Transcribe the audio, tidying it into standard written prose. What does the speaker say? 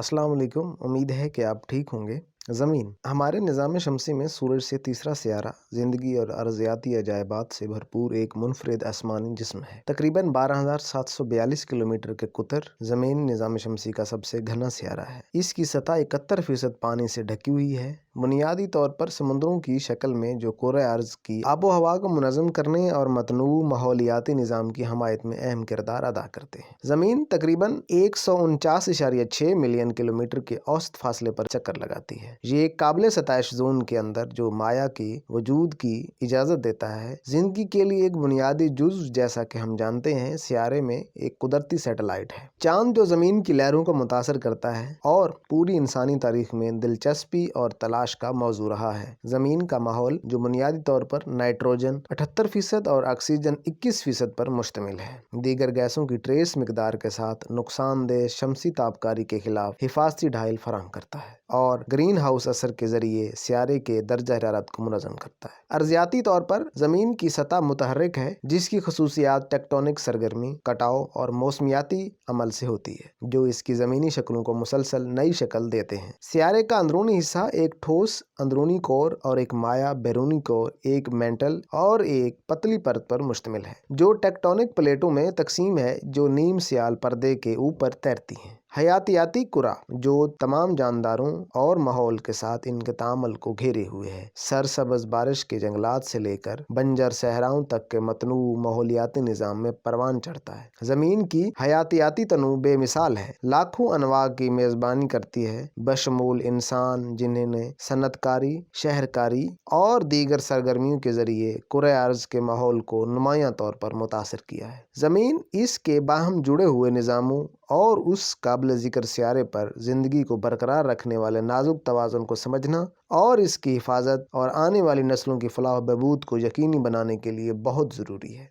अस्सलाम वालेकुम। उम्मीद है कि आप ठीक होंगे। ज़मीन हमारे निज़ाम शमसी में सूरज से तीसरा सियारा, ज़िंदगी और अर्ज़ियाती अजायबात से भरपूर एक मुनफरिद आसमानी जिस्म है। तकरीबन 12,742 किलोमीटर के कुतर ज़मीन निज़ाम शमसी का सबसे घना सियारा है। इसकी सतह 71% पानी से ढकी हुई है। बुनियादी तौर पर समुद्रों की शक्ल में जो कोरे अर्ज़ की आबो हवा को मुनज़्ज़म करने और मतनूअ माहौलियाती निज़ाम की हमायत में अहम किरदार अदा करते हैं। ज़मीन तकरीबन 149.6 मिलियन किलोमीटर के औसत फासले पर चक्कर लगाती है। ये एक काबिल सताइश जोन के अंदर जो माया की वजूद की इजाज़त देता है। ज़िंदगी के लिए एक बुनियादी जुज़्व, जैसा कि हम जानते हैं, सियारे में एक कुदरती सैटेलाइट है। चांद जो ज़मीन की लहरों को मुतासर करता है और पूरी इंसानी तारीख में दिलचस्पी और तलाश का मौजू रहा है। ज़मीन का माहौल जो बुनियादी तौर पर नाइट्रोजन 78% और ऑक्सीजन 21% पर मुश्तमिल है, दीगर गैसों की ट्रेस मिकदार के साथ नुकसानदेह शमसी तापकारी के खिलाफ हिफाजती ढाइल फराहम करता है और ग्रीन हाउस असर के जरिए सियारे के दर्जा हरारत को मुनज़्ज़म करता है। अर्ज़ियाती तौर पर ज़मीन की सतह मुतहर्रिक है, जिसकी खसूसियात टेक्टोनिक सरगर्मी, कटाव और मौसमियाती अमल से होती है, जो इसकी ज़मीनी शक्लों को मुसलसल नई शक्ल देते हैं। सियारे का अंदरूनी हिस्सा एक ठोस अंदरूनी कोर और एक माया बैरूनी कोर, एक मेंटल और एक पतली परत पर मुश्तमिल है, जो टेक्टोनिक प्लेटों में तकसीम है, जो नीम सियाल पर्दे के ऊपर तैरती हैं। हयातियाती कुरा जो तमाम जानदारों और माहौल के साथ इनके तामल को घेरे हुए है। सरसब्ज़ बारिश के जंगलात से लेकर बंजर सहराओं तक के मतनूअ माहौलियाती निज़ाम में परवान चढ़ता है। ज़मीन की हयातियाती तनू बेमिसाल है, लाखों अनवा की मेज़बानी करती है, बशमूल इंसान, जिन्होंने सनतकारी, शहरकारी और दीगर सरगर्मियों के ज़रिए कुरे अर्ज़ के माहौल को नुमायां तौर पर मुतासर किया है। ज़मीन इसके बाहम जुड़े हुए निज़ामों और उस काबिल ज़िक्र सियारे पर ज़िंदगी को बरकरार रखने वाले नाजुक तवाज़ुन को समझना और इसकी हिफाजत और आने वाली नस्लों की फलाह व बहबूद को यकीनी बनाने के लिए बहुत ज़रूरी है।